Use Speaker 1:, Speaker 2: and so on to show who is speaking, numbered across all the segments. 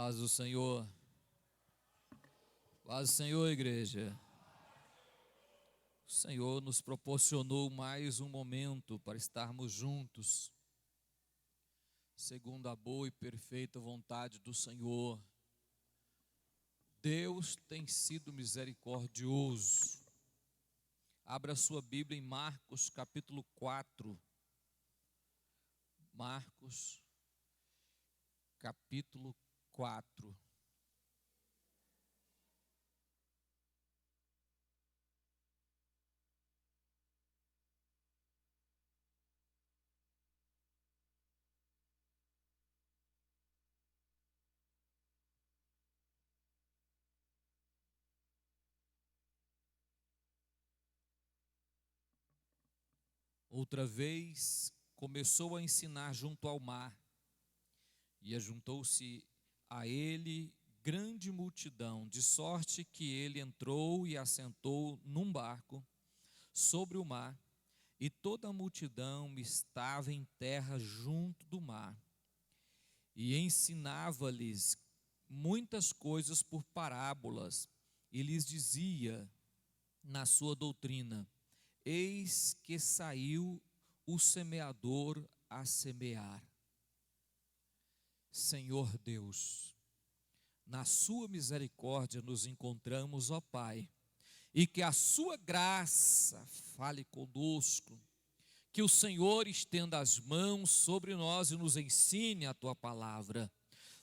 Speaker 1: Paz do Senhor. Paz do Senhor, igreja. O Senhor nos proporcionou mais um momento para estarmos juntos, segundo a boa e perfeita vontade do Senhor. Deus tem sido misericordioso. Abra sua Bíblia em Marcos capítulo 4. Marcos capítulo 4. Outra vez começou a ensinar junto ao mar, e ajuntou-se a ele grande multidão, de sorte que ele entrou e assentou num barco sobre o mar, e toda a multidão estava em terra junto do mar, e ensinava-lhes muitas coisas por parábolas, e lhes dizia na sua doutrina: eis que saiu o semeador a semear. Senhor Deus, na sua misericórdia nos encontramos, ó Pai, e que a sua graça fale conosco, que o Senhor estenda as mãos sobre nós e nos ensine a tua palavra.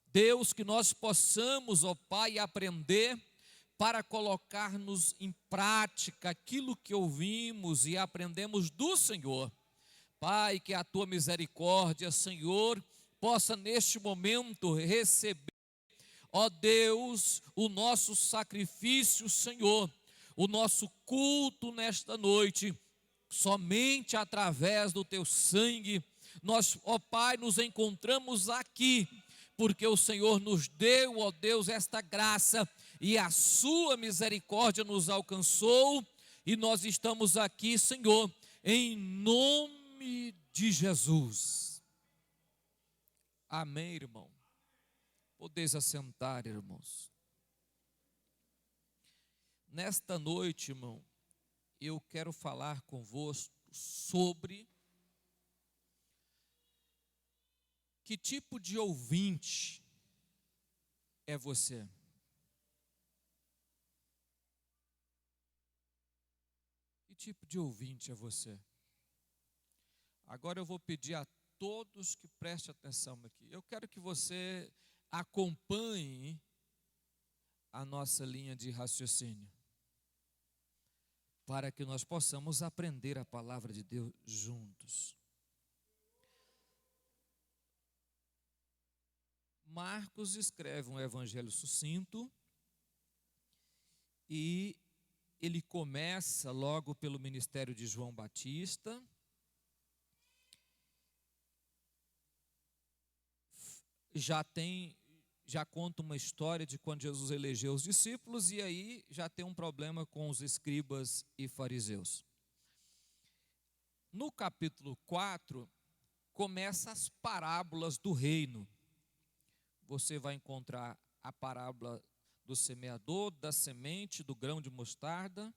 Speaker 1: Deus, que nós possamos, ó Pai, aprender para colocarmos em prática aquilo que ouvimos e aprendemos do Senhor. Pai, que a tua misericórdia, Senhor, possa neste momento receber, ó Deus, o nosso sacrifício, Senhor, o nosso culto nesta noite, somente através do teu sangue. Nós, ó Pai, nos encontramos aqui, porque o Senhor nos deu, ó Deus, esta graça, e a sua misericórdia nos alcançou, e nós estamos aqui, Senhor, em nome de Jesus. Amém, irmão? Podeis assentar, irmãos. Nesta noite, irmão, eu quero falar convosco sobre que tipo de ouvinte é você. Que tipo de ouvinte é você? Agora eu vou pedir a todos que prestem atenção aqui. Eu quero que você acompanhe a nossa linha de raciocínio, para que nós possamos aprender a palavra de Deus juntos. Marcos escreve um evangelho sucinto, e ele começa logo pelo ministério de João Batista. Já conta uma história de quando Jesus elegeu os discípulos, e aí já tem um problema com os escribas e fariseus. No capítulo 4, começa as parábolas do reino. Você vai encontrar a parábola do semeador, da semente, do grão de mostarda.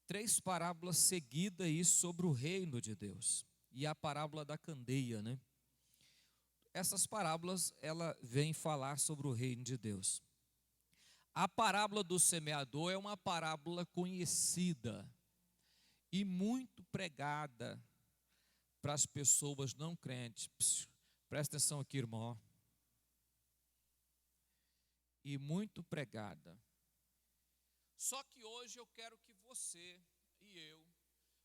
Speaker 1: 3 parábolas seguidas aí sobre o reino de Deus. E a parábola da candeia, né? Essas parábolas, ela vem falar sobre o reino de Deus. A parábola do semeador é uma parábola conhecida e muito pregada para as pessoas não crentes. Presta atenção aqui, irmão. E muito pregada. Só que hoje eu quero que você e eu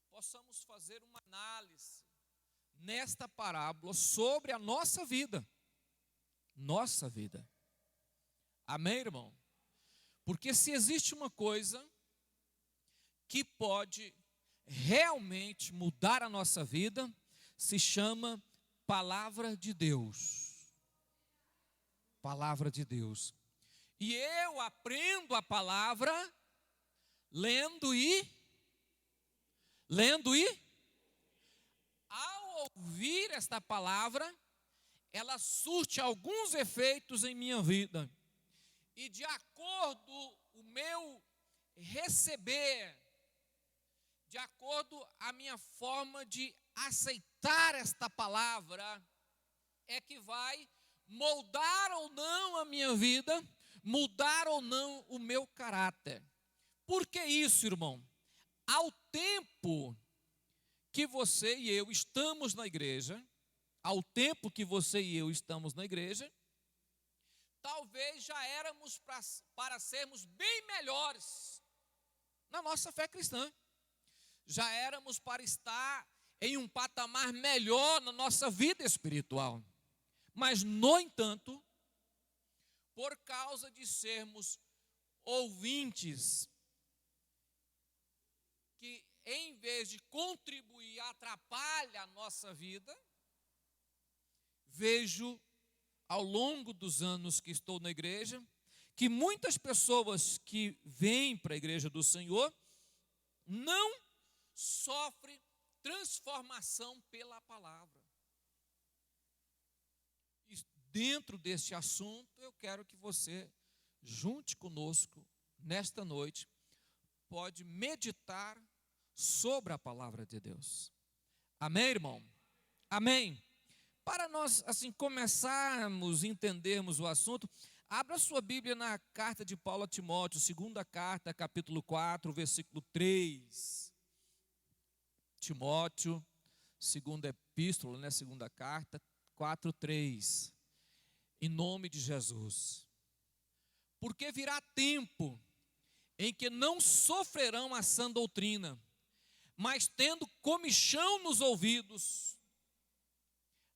Speaker 1: possamos fazer uma análise nesta parábola sobre a nossa vida. Nossa vida. Amém, irmão? Porque se existe uma coisa que pode realmente mudar a nossa vida, se chama palavra de Deus. Palavra de Deus. E eu aprendo a palavra lendo e ao ouvir esta palavra, ela surte alguns efeitos em minha vida. E de acordo o meu receber, de acordo a minha forma de aceitar esta palavra, é que vai moldar ou não a minha vida, mudar ou não o meu caráter. Por que isso, irmão? Ao tempo que você e eu estamos na igreja, talvez já éramos para sermos bem melhores na nossa fé cristã. Já éramos para estar em um patamar melhor na nossa vida espiritual. Mas, no entanto, por causa de sermos ouvintes que, em vez de contribuir, atrapalha a nossa vida, vejo, ao longo dos anos que estou na igreja, que muitas pessoas que vêm para a igreja do Senhor não sofrem transformação pela palavra. E dentro deste assunto, eu quero que você junte conosco nesta noite, pode meditar sobre a palavra de Deus. Amém, irmão? Amém? Para nós, assim, começarmos a entendermos o assunto, abra sua Bíblia na carta de Paulo a Timóteo, segunda carta, capítulo 4, versículo 3. Timóteo, segunda epístola, né, segunda carta, 4, 3. Em nome de Jesus. Porque virá tempo em que não sofrerão a sã doutrina, mas tendo comichão nos ouvidos,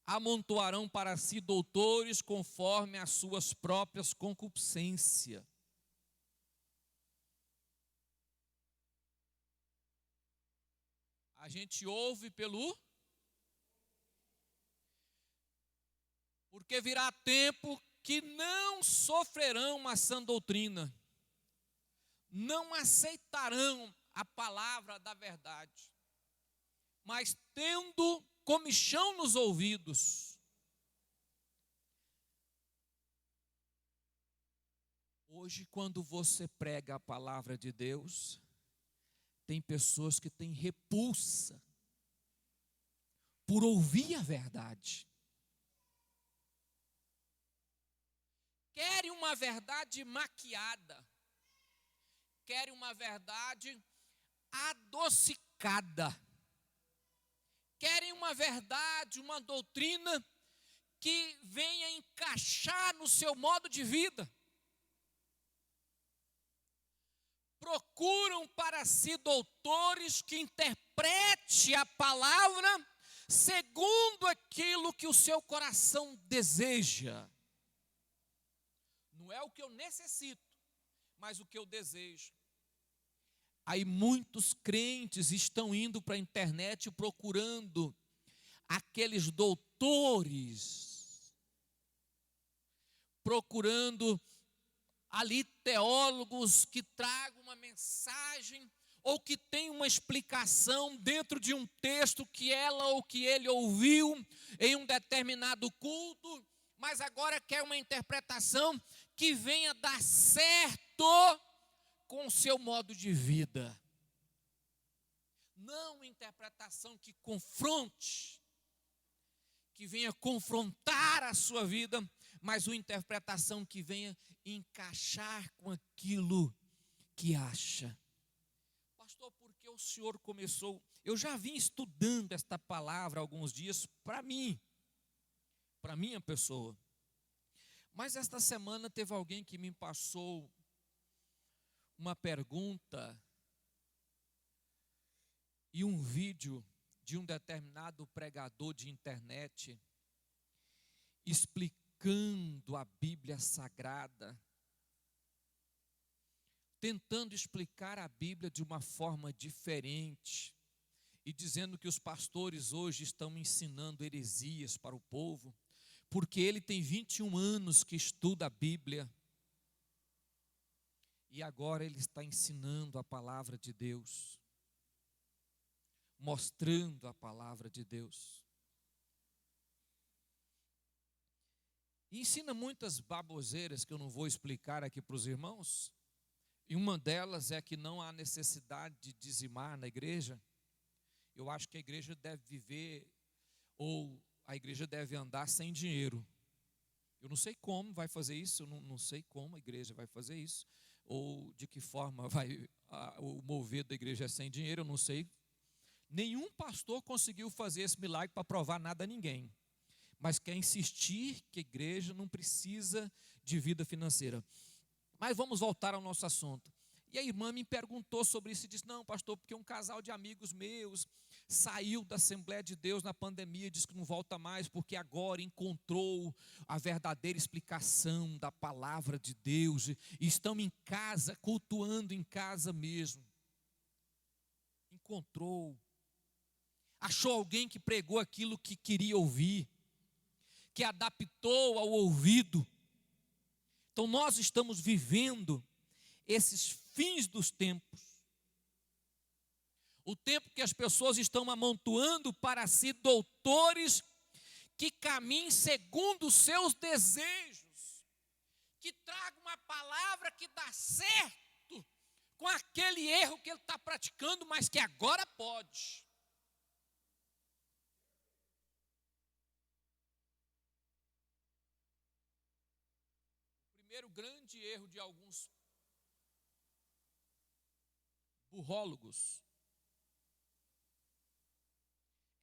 Speaker 1: amontoarão para si doutores conforme as suas próprias concupiscências. A gente ouve porque virá tempo que não sofrerão a sã doutrina, não aceitarão a palavra da verdade, mas tendo comichão nos ouvidos. Hoje, quando você prega a palavra de Deus, tem pessoas que têm repulsa por ouvir a verdade. Querem uma verdade maquiada, querem uma verdade adocicada, querem uma verdade, uma doutrina que venha encaixar no seu modo de vida. Procuram para si doutores que interprete a palavra segundo aquilo que o seu coração deseja. Não é o que eu necessito, mas o que eu desejo. Aí muitos crentes estão indo para a internet procurando aqueles doutores, procurando ali teólogos que tragam uma mensagem ou que tem uma explicação dentro de um texto que ela ou que ele ouviu em um determinado culto, mas agora quer uma interpretação que venha dar certo com o seu modo de vida. Não uma interpretação que confronte, que venha confrontar a sua vida, mas uma interpretação que venha encaixar com aquilo que acha. Pastor, porque o senhor começou? Eu já vim estudando esta palavra há alguns dias para mim, para minha pessoa. Mas esta semana teve alguém que me passou uma pergunta e um vídeo de um determinado pregador de internet explicando a Bíblia Sagrada, tentando explicar a Bíblia de uma forma diferente e dizendo que os pastores hoje estão ensinando heresias para o povo, porque ele tem 21 anos que estuda a Bíblia e agora ele está ensinando a palavra de Deus, mostrando a palavra de Deus. E ensina muitas baboseiras que eu não vou explicar aqui para os irmãos. E uma delas é que não há necessidade de dizimar na igreja. Eu acho que a igreja deve viver, ou a igreja deve andar sem dinheiro. Eu não sei como vai fazer isso, eu não sei como a igreja vai fazer isso, ou de que forma vai o mover da igreja é sem dinheiro, eu não sei. Nenhum pastor conseguiu fazer esse milagre para provar nada a ninguém. Mas quer insistir que a igreja não precisa de vida financeira. Mas vamos voltar ao nosso assunto. E a irmã me perguntou sobre isso e disse: não, pastor, porque um casal de amigos meus saiu da Assembleia de Deus na pandemia, disse que não volta mais, porque agora encontrou a verdadeira explicação da palavra de Deus, e estão em casa, cultuando em casa mesmo. Encontrou. Achou alguém que pregou aquilo que queria ouvir, que adaptou ao ouvido. Então nós estamos vivendo esses fins dos tempos. O tempo que as pessoas estão amontoando para si doutores que caminhem segundo os seus desejos, que tragam uma palavra que dá certo com aquele erro que ele está praticando, mas que agora pode. O grande erro de alguns burrólogos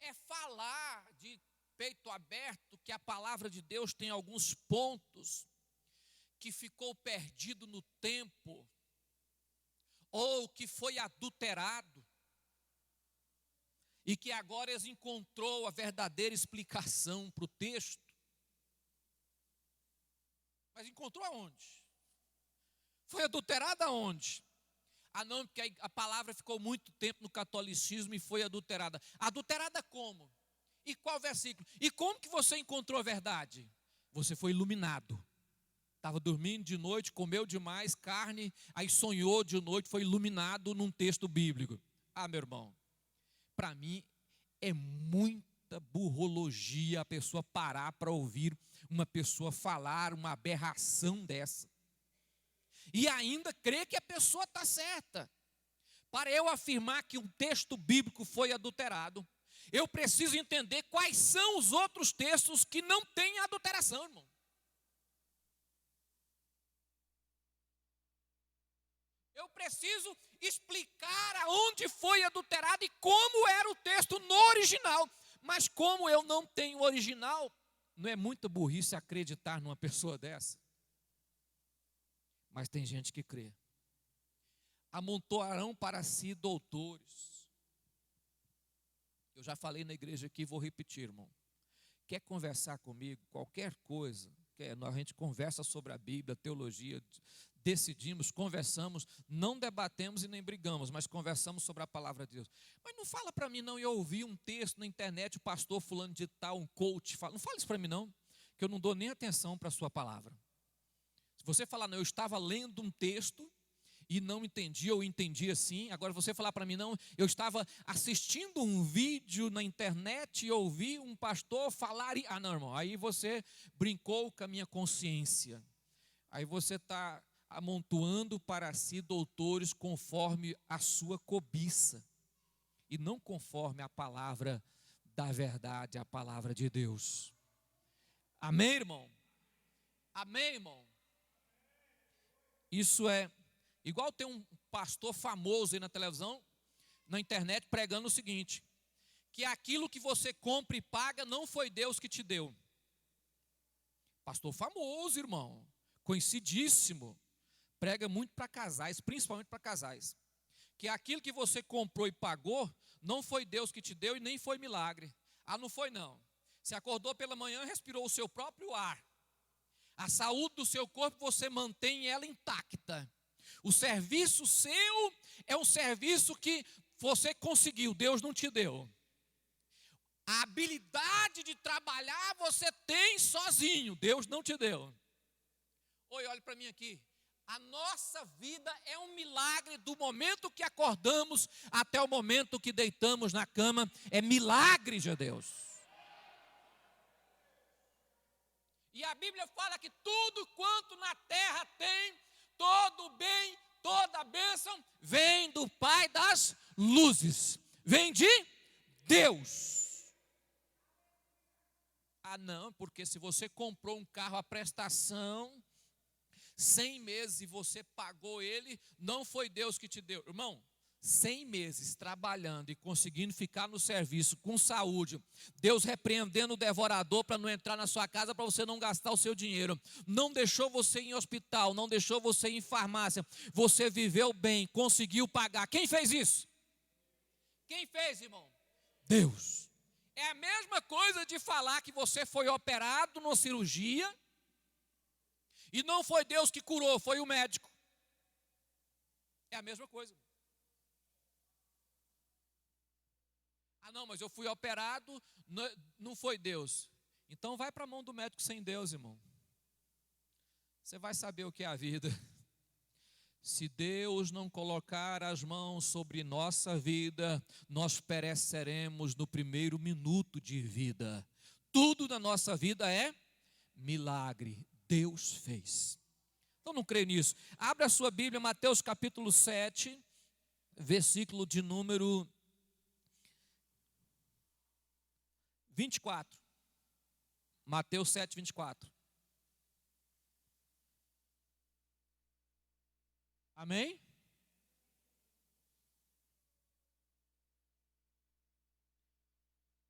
Speaker 1: é falar de peito aberto que a palavra de Deus tem alguns pontos que ficou perdido no tempo, ou que foi adulterado, e que agora eles encontrou a verdadeira explicação para o texto. Mas encontrou aonde? Foi adulterada aonde? Ah não, porque a palavra ficou muito tempo no catolicismo e foi adulterada. Adulterada como? E qual versículo? E como que você encontrou a verdade? Você foi iluminado. Estava dormindo de noite, comeu demais carne, aí sonhou de noite, foi iluminado num texto bíblico. Ah, meu irmão, para mim é muita burrologia a pessoa parar para ouvir uma pessoa falar uma aberração dessa. E ainda crer que a pessoa está certa. Para eu afirmar que um texto bíblico foi adulterado, eu preciso entender quais são os outros textos que não têm adulteração, irmão. Eu preciso explicar aonde foi adulterado e como era o texto no original. Mas como eu não tenho o original, não é muita burrice acreditar numa pessoa dessa? Mas tem gente que crê. Amontoarão para si doutores. Eu já falei na igreja aqui, vou repetir, irmão. Quer conversar comigo, qualquer coisa, a gente conversa sobre a Bíblia, teologia, decidimos, conversamos, não debatemos e nem brigamos, mas conversamos sobre a palavra de Deus. Mas não fala para mim não, eu ouvi um texto na internet, o pastor fulano de tal, um coach, não fala isso para mim não, que eu não dou nem atenção para a sua palavra. Se você falar, não, eu estava lendo um texto e não entendi, ou entendi assim, agora você falar para mim, não, eu estava assistindo um vídeo na internet e ouvi um pastor falar, ah não, irmão, aí você brincou com a minha consciência, aí você está amontoando para si doutores conforme a sua cobiça, e não conforme a palavra da verdade, a palavra de Deus. Amém, irmão? Amém, irmão? Isso é igual tem um pastor famoso aí na televisão, na internet, pregando o seguinte, que aquilo que você compra e paga não foi Deus que te deu. Pastor famoso, irmão, conhecidíssimo, prega muito para casais, principalmente para casais, que aquilo que você comprou e pagou, não foi Deus que te deu e nem foi milagre. Ah, não foi não. Você acordou pela manhã, respirou o seu próprio ar. A saúde do seu corpo você mantém ela intacta. O serviço seu é um serviço que você conseguiu, Deus não te deu. A habilidade de trabalhar você tem sozinho, Deus não te deu. Oi, olhe para mim aqui. A nossa vida é um milagre do momento que acordamos até o momento que deitamos na cama. É milagre de Deus. E a Bíblia fala que tudo quanto na terra tem, todo bem, toda bênção, vem do Pai das luzes. Vem de Deus. Ah, não, porque se você comprou um carro à prestação, 100 meses e você pagou ele, não foi Deus que te deu. Irmão, 100 meses trabalhando e conseguindo ficar no serviço com saúde, Deus repreendendo o devorador para não entrar na sua casa, para você não gastar o seu dinheiro, não deixou você ir em hospital, não deixou você ir em farmácia, você viveu bem, conseguiu pagar. Quem fez isso? Quem fez, irmão? Deus. É a mesma coisa de falar que você foi operado numa cirurgia e não foi Deus que curou, foi o médico. É a mesma coisa. Ah, não, mas eu fui operado, não foi Deus. Então vai para a mão do médico sem Deus, irmão. Você vai saber o que é a vida. Se Deus não colocar as mãos sobre nossa vida, nós pereceremos no primeiro minuto de vida. Tudo na nossa vida é milagre. Deus fez. Então não crê nisso. Abra a sua Bíblia, Mateus capítulo 7, versículo de número 24. Mateus 7, 24. Amém?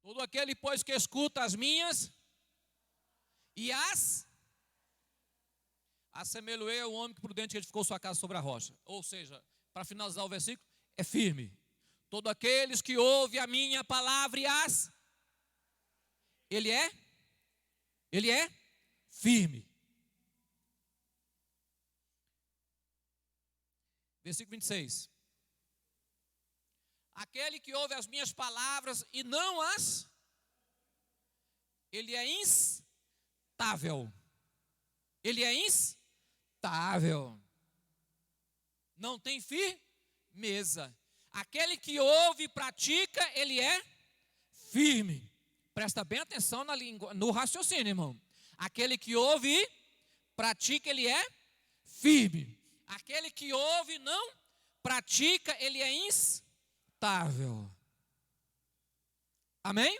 Speaker 1: Todo aquele, pois, que escuta as minhas e assemelhou ao homem que prudente edificou sua casa sobre a rocha. Ou seja, para finalizar o versículo, é firme. Todo aqueles que ouvem a minha palavra e ele é firme. Versículo 26. Aquele que ouve as minhas palavras e não ele é instável. Ele é instável. Não tem firmeza. Aquele que ouve e pratica, ele é firme. Presta bem atenção no raciocínio, irmão. Aquele que ouve e pratica, ele é firme. Aquele que ouve e não pratica, ele é instável. Amém?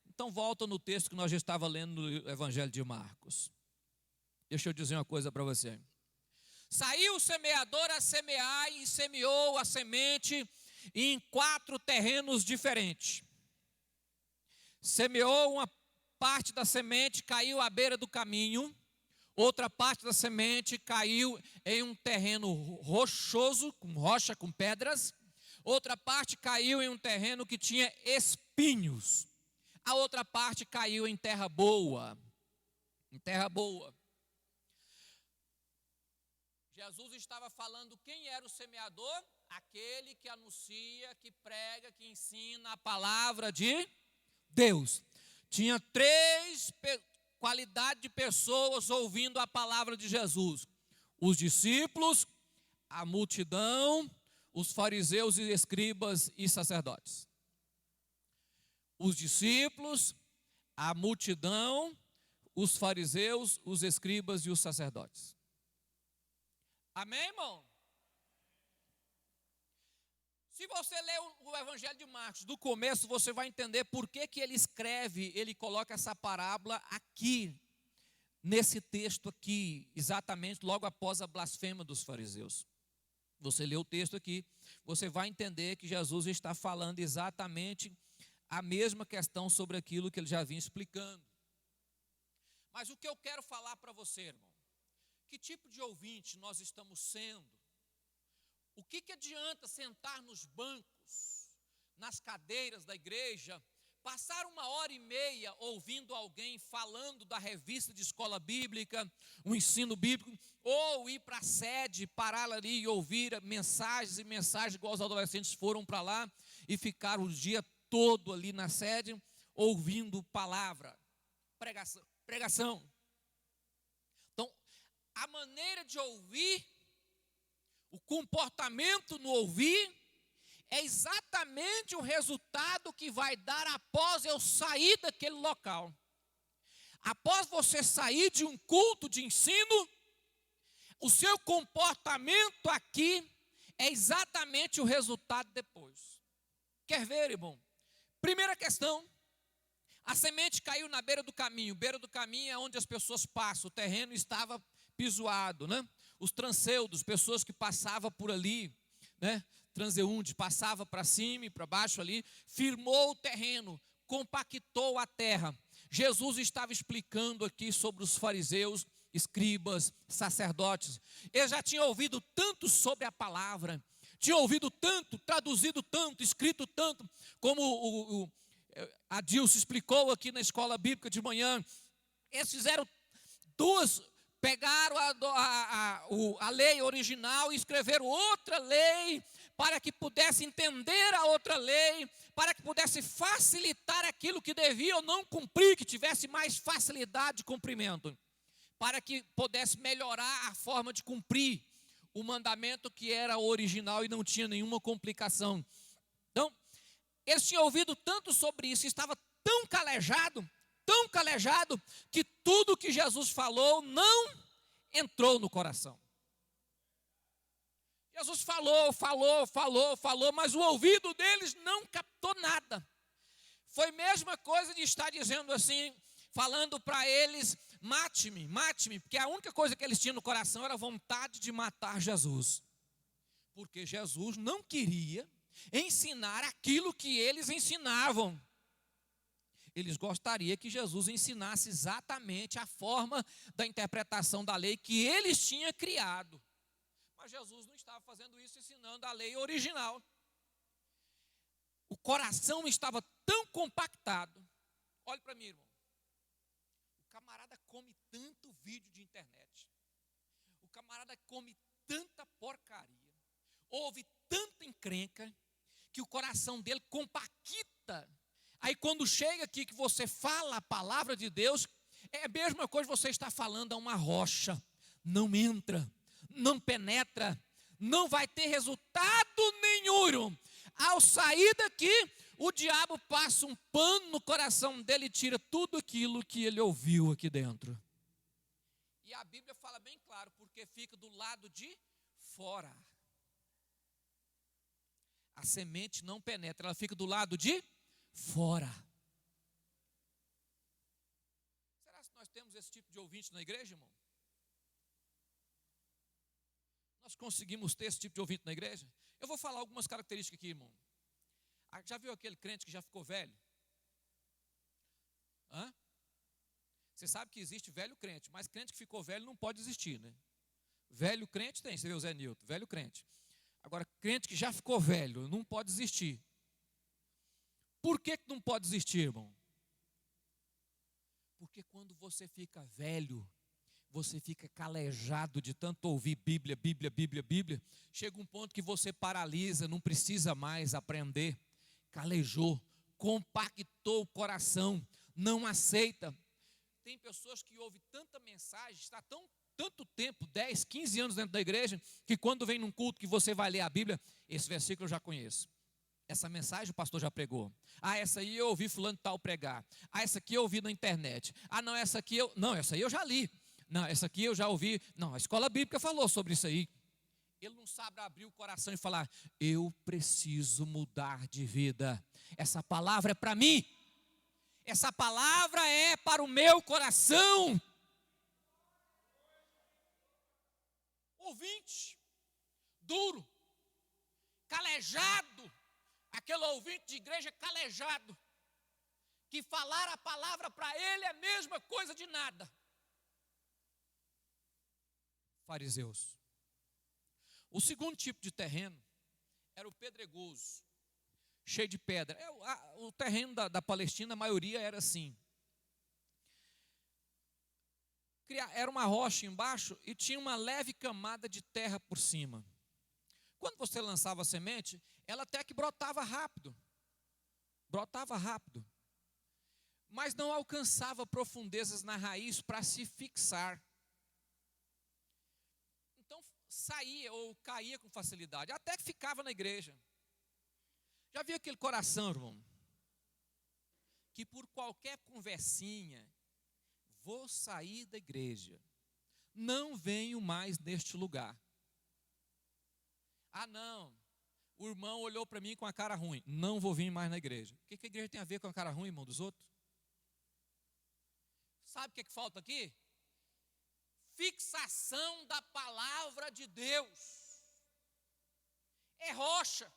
Speaker 1: Então volta no texto que nós já estávamos lendo no Evangelho de Marcos. Deixa eu dizer uma coisa para você. Saiu o semeador a semear e semeou a semente em 4 terrenos diferentes. Semeou uma parte da semente, caiu à beira do caminho. Outra parte da semente caiu em um terreno rochoso, com rocha, com pedras. Outra parte caiu em um terreno que tinha espinhos. A outra parte caiu em terra boa. Em terra boa. Jesus estava falando quem era o semeador? Aquele que anuncia, que prega, que ensina a palavra de Deus. Tinha 3 qualidades de pessoas ouvindo a palavra de Jesus: os discípulos, a multidão, os fariseus e escribas e sacerdotes. Os discípulos, a multidão, os fariseus, os escribas e os sacerdotes. Amém, irmão? Se você ler o Evangelho de Marcos do começo, você vai entender por que ele escreve, ele coloca essa parábola aqui, nesse texto aqui, exatamente logo após a blasfêmia dos fariseus. Você lê o texto aqui, você vai entender que Jesus está falando exatamente a mesma questão sobre aquilo que ele já vinha explicando. Mas o que eu quero falar para você, irmão? Que tipo de ouvinte nós estamos sendo? O que adianta sentar nos bancos, nas cadeiras da igreja, passar 1h30 ouvindo alguém falando da revista de escola bíblica, o ensino bíblico, ou ir para a sede, parar ali e ouvir mensagens e mensagens, igual os adolescentes foram para lá e ficaram o dia todo ali na sede, ouvindo palavra, pregação. Então, a maneira de ouvir, o comportamento no ouvir, é exatamente o resultado que vai dar após eu sair daquele local. Após você sair de um culto de ensino, o seu comportamento aqui é exatamente o resultado depois. Quer ver, irmão? Primeira questão, a semente caiu na beira do caminho. Beira do caminho é onde as pessoas passam, o terreno estava pisoado, né? Os transeudos, pessoas que passavam por ali, né? Transeunte, passava para cima e para baixo ali, firmou o terreno, compactou a terra. Jesus estava explicando aqui sobre os fariseus, escribas, sacerdotes. Ele já tinha ouvido tanto sobre a palavra, tinha ouvido tanto, traduzido tanto, escrito tanto, como a Dilce explicou aqui na escola bíblica de manhã. Eles fizeram pegaram a lei original e escreveram outra lei, para que pudesse entender a outra lei, para que pudesse facilitar aquilo que devia ou não cumprir, que tivesse mais facilidade de cumprimento, para que pudesse melhorar a forma de cumprir o mandamento que era original e não tinha nenhuma complicação. Então, eles tinham ouvido tanto sobre isso, estava tão calejado, que tudo que Jesus falou não entrou no coração. Jesus falou, mas o ouvido deles não captou nada. Foi a mesma coisa de estar dizendo assim, falando para eles, mate-me, porque a única coisa que eles tinham no coração era a vontade de matar Jesus. Porque Jesus não queria ensinar aquilo que eles ensinavam. Eles gostariam que Jesus ensinasse exatamente a forma da interpretação da lei que eles tinham criado. Mas Jesus não estava fazendo isso, ensinando a lei original. O coração estava tão compactado. Olhe para mim, irmão. O camarada come tanto vídeo de internet. O camarada come tanta porcaria. Ouve tanta encrenca, que o coração dele compacta. Aí quando chega aqui que você fala a palavra de Deus, é a mesma coisa que você está falando a uma rocha. Não entra, não penetra, não vai ter resultado nenhum. Ao sair daqui, o diabo passa um pano no coração dele e tira tudo aquilo que ele ouviu aqui dentro. E a Bíblia fala bem claro, porque fica do lado de fora. A semente não penetra, ela fica do lado de fora. Será que nós temos esse tipo de ouvinte na igreja, irmão? Nós conseguimos ter esse tipo de ouvinte na igreja? Eu vou falar algumas características aqui, irmão. Já viu aquele crente que já ficou velho? Hã? Você sabe que existe velho crente, mas crente que ficou velho não pode existir, né? Velho crente tem, você vê o Zé Nilton, velho crente. Agora, crente que já ficou velho não pode existir. Por que não pode existir, irmão? Porque quando você fica velho, você fica calejado de tanto ouvir Bíblia, chega um ponto que você paralisa, não precisa mais aprender, calejou, compactou o coração, não aceita. Tem pessoas que ouvem tanta mensagem, está tanto tempo, 10, 15 anos dentro da igreja, que quando vem num culto que você vai ler a Bíblia, esse versículo eu já conheço. Essa mensagem o pastor já pregou. Essa aí eu ouvi fulano tal pregar. Essa aqui eu ouvi na internet. Não, essa aqui essa aí eu já li. Não, essa aqui eu já ouvi. Não, a escola bíblica falou sobre isso aí. Ele não sabe abrir o coração e falar, eu preciso mudar de vida. Essa palavra é para mim. Essa palavra é para o meu coração. Ouvinte, duro, calejado. Aquele ouvinte de igreja calejado, que falar a palavra para ele é a mesma coisa de nada. Fariseus. O segundo tipo de terreno era o pedregoso, cheio de pedra. O terreno da Palestina, a maioria era assim. Era uma rocha embaixo e tinha uma leve camada de terra por cima. Quando você lançava a semente, ela até que brotava rápido, mas não alcançava profundezas na raiz para se fixar. Então saía ou caía com facilidade, até que ficava na igreja. Já viu aquele coração, irmão, que por qualquer conversinha vou sair da igreja, não venho mais neste lugar. Ah, não, o irmão olhou para mim com a cara ruim, não vou vir mais na igreja. O que a igreja tem a ver com a cara ruim, irmão, dos outros? Sabe o que falta aqui? Fixação da palavra de Deus. É rocha.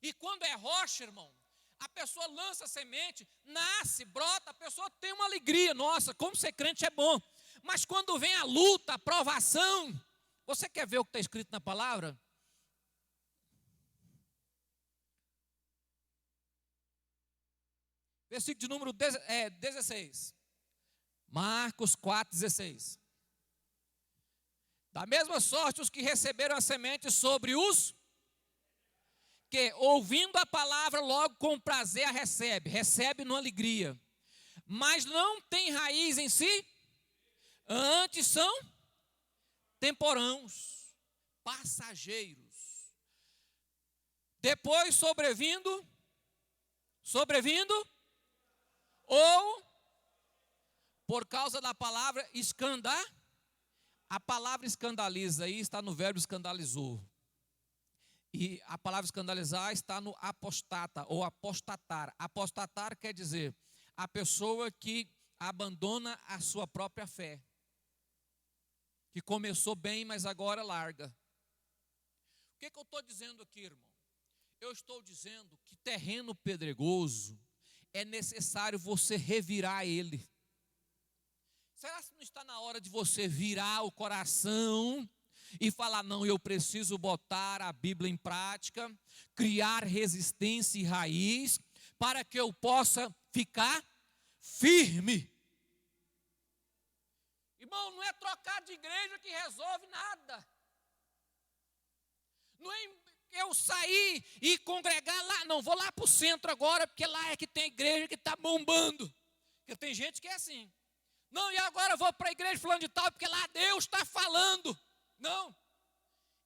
Speaker 1: E quando é rocha, irmão, a pessoa lança a semente, nasce, brota, a pessoa tem uma alegria. Nossa, como ser crente é bom. Mas quando vem a luta, a provação, você quer ver o que está escrito na palavra? Versículo de número 16. Marcos 4,16. Da mesma sorte, os que receberam a semente sobre os que, ouvindo a palavra, logo com prazer a recebe numa alegria, mas não tem raiz em si, antes são temporãos, passageiros. Depois sobrevindo, ou por causa da palavra a palavra escandaliza aí está no verbo escandalizou. E a palavra escandalizar está no apostata ou apostatar. Apostatar quer dizer a pessoa que abandona a sua própria fé, que começou bem, mas agora larga. O que eu estou dizendo aqui, irmão? Eu estou dizendo que terreno pedregoso é necessário você revirar ele. Será que não está na hora de você virar o coração e falar, não, eu preciso botar a Bíblia em prática, criar resistência e raiz, para que eu possa ficar firme? Irmão, não é trocar de igreja que resolve nada. Não é eu sair e congregar lá, não, vou lá para o centro agora, porque lá é que tem igreja que está bombando. Porque tem gente que é assim. Não, e agora eu vou para a igreja fulano de tal, porque lá Deus está falando. Não,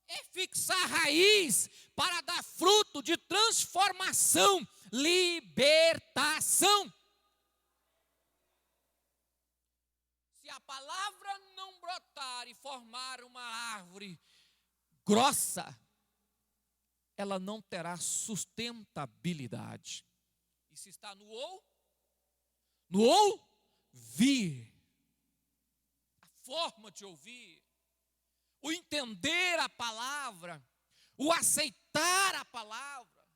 Speaker 1: é fixar raiz para dar fruto de transformação, libertação. Se a palavra não brotar e formar uma árvore grossa, ela não terá sustentabilidade. E se está no ouvir, a forma de ouvir, o entender a palavra, o aceitar a palavra.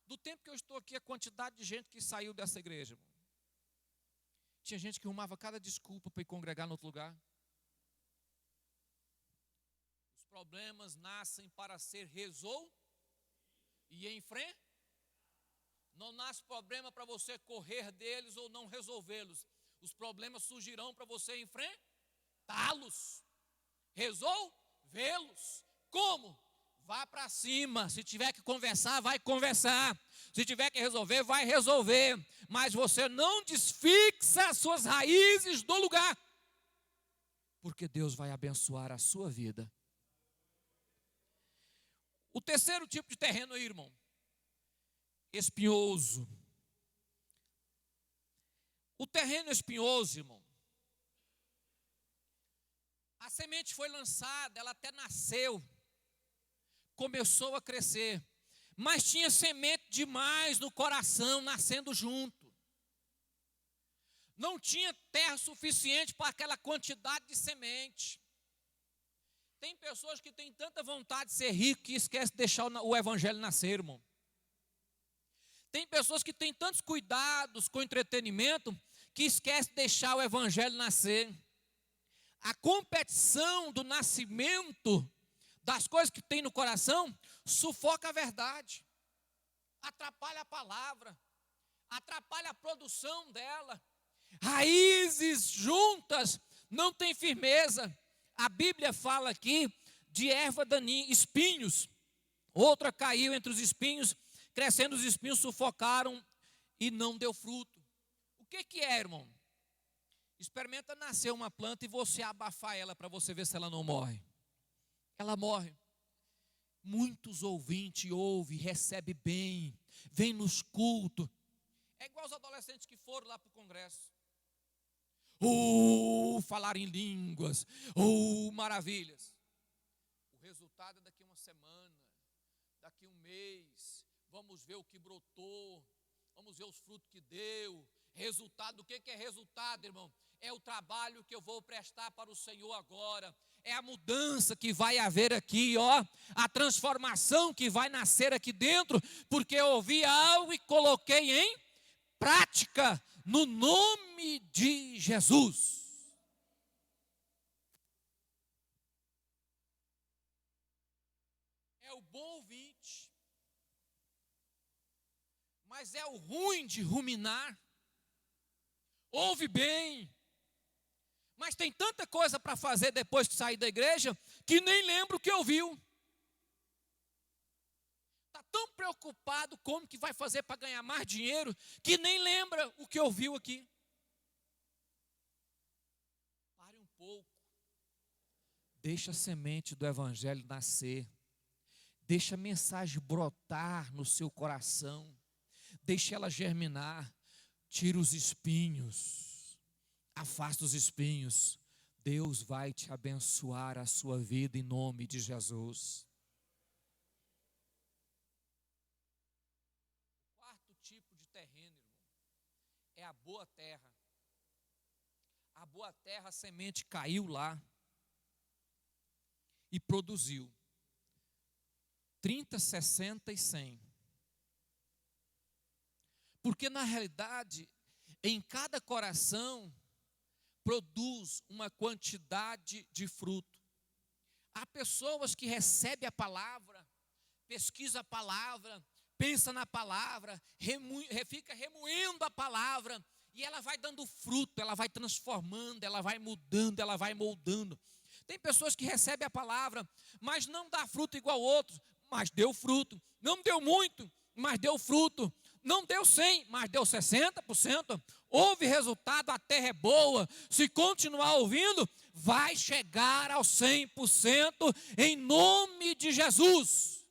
Speaker 1: Do tempo que eu estou aqui, a quantidade de gente que saiu dessa igreja, irmão. Tinha gente que arrumava cada desculpa para ir congregar em outro lugar. Os problemas nascem para ser resolvidos e em frente. Não nasce problema para você correr deles ou não resolvê-los. Os problemas surgirão para você enfrentá-los, resolvê-los. Como? Vá para cima. Se tiver que conversar, vai conversar. Se tiver que resolver, vai resolver. Mas você não desfixa as suas raízes do lugar, porque Deus vai abençoar a sua vida. O terceiro tipo de terreno aí, irmão, espinhoso. O terreno espinhoso, irmão, a semente foi lançada, ela até nasceu, começou a crescer, mas tinha semente demais no coração nascendo junto. Não tinha terra suficiente para aquela quantidade de semente. Tem pessoas que têm tanta vontade de ser rico que esquecem de deixar o evangelho nascer, irmão. Tem pessoas que têm tantos cuidados com o entretenimento que esquecem de deixar o evangelho nascer. A competição do nascimento das coisas que tem no coração sufoca a verdade, atrapalha a palavra, atrapalha a produção dela. Raízes juntas não tem firmeza. A Bíblia fala aqui de erva daninha, espinhos. Outra caiu entre os espinhos, crescendo os espinhos sufocaram e não deu fruto. O que é, irmão? Experimenta nascer uma planta e você abafar ela para você ver se ela não morre. Ela morre. Muitos ouvintes ouvem, recebem bem, vêm nos cultos. É igual os adolescentes que foram lá para o congresso. Falar em línguas, maravilhas. O resultado é daqui uma semana, daqui um mês, vamos ver o que brotou, vamos ver os frutos que deu. Resultado, o que é resultado, irmão? É o trabalho que eu vou prestar para o Senhor agora, é a mudança que vai haver aqui, a transformação que vai nascer aqui dentro, porque eu ouvi algo e coloquei em prática, no nome de Jesus. É o bom ouvinte, mas é o ruim de ruminar. Ouve bem, mas tem tanta coisa para fazer depois que sair da igreja, que nem lembra o que ouviu. Está tão preocupado como que vai fazer para ganhar mais dinheiro, que nem lembra o que ouviu aqui. Pare um pouco. Deixa a semente do evangelho nascer. Deixa a mensagem brotar no seu coração. Deixa ela germinar. Tira os espinhos. Afasta os espinhos. Deus vai te abençoar a sua vida em nome de Jesus. O quarto tipo de terreno, irmão, é a boa terra. A boa terra, a semente caiu lá e produziu 30, 60 e 100. Porque na realidade, em cada coração produz uma quantidade de fruto. Há pessoas que recebem a palavra, pesquisa a palavra, pensa na palavra, fica remoendo a palavra, e ela vai dando fruto, ela vai transformando, ela vai mudando, ela vai moldando. Tem pessoas que recebem a palavra, mas não dá fruto igual outros, mas deu fruto. Não deu muito, mas deu fruto. Não deu 100, mas deu 60%. Houve resultado, a terra é boa. Se continuar ouvindo, vai chegar aos 100% em nome de Jesus.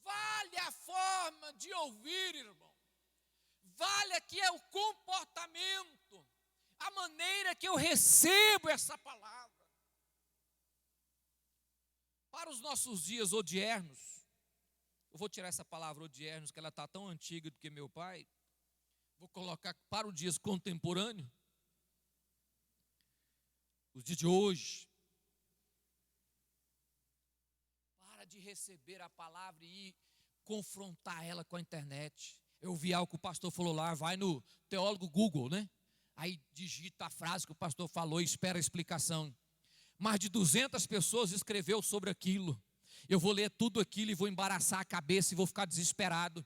Speaker 1: Vale a forma de ouvir, irmão. Vale aqui é o comportamento, a maneira que eu recebo essa palavra. Para os nossos dias odiernos, eu vou tirar essa palavra odiernos, que ela está tão antiga do que meu pai. Vou colocar para os dias contemporâneos, os dias de hoje. Para de receber a palavra e ir confrontar ela com a internet. Eu vi algo que o pastor falou lá, vai no teólogo Google, né? Aí digita a frase que o pastor falou e espera a explicação. Mais de 200 pessoas escreveu sobre aquilo. Eu vou ler tudo aquilo e vou embaraçar a cabeça e vou ficar desesperado.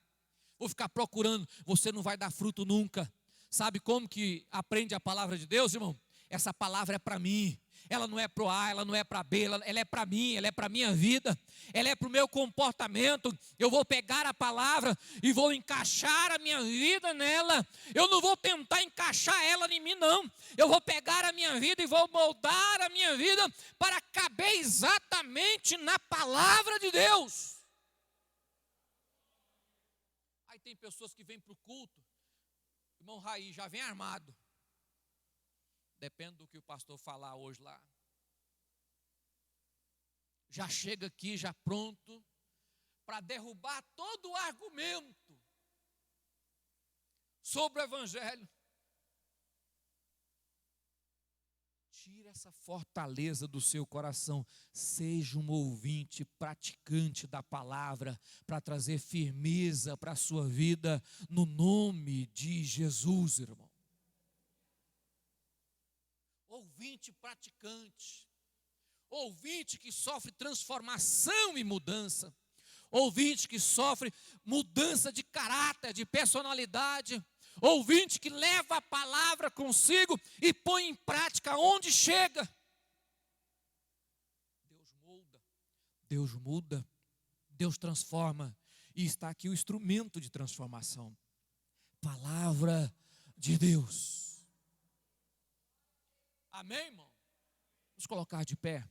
Speaker 1: Vou ficar procurando, você não vai dar fruto nunca. Sabe como que aprende a palavra de Deus, irmão? Essa palavra é para mim. Ela não é para o A, ela não é para B, ela é para mim, ela é para a minha vida, ela é para o meu comportamento. Eu vou pegar a palavra e vou encaixar a minha vida nela. Eu não vou tentar encaixar ela em mim, não. Eu vou pegar a minha vida e vou moldar a minha vida para caber exatamente na palavra de Deus. Aí tem pessoas que vêm para o culto, irmão Raí, já vem armado. Depende do que o pastor falar hoje lá. Já chega aqui, já pronto, para derrubar todo o argumento sobre o evangelho. Tira essa fortaleza do seu coração. Seja um ouvinte, praticante da palavra, para trazer firmeza para a sua vida, no nome de Jesus, irmão. Ouvinte praticante, ouvinte que sofre transformação e mudança, ouvinte que sofre mudança de caráter, de personalidade, ouvinte que leva a palavra consigo e põe em prática onde chega. Deus molda, Deus muda, Deus transforma, e está aqui o instrumento de transformação, palavra de Deus. Amém, irmão? Vamos colocar de pé.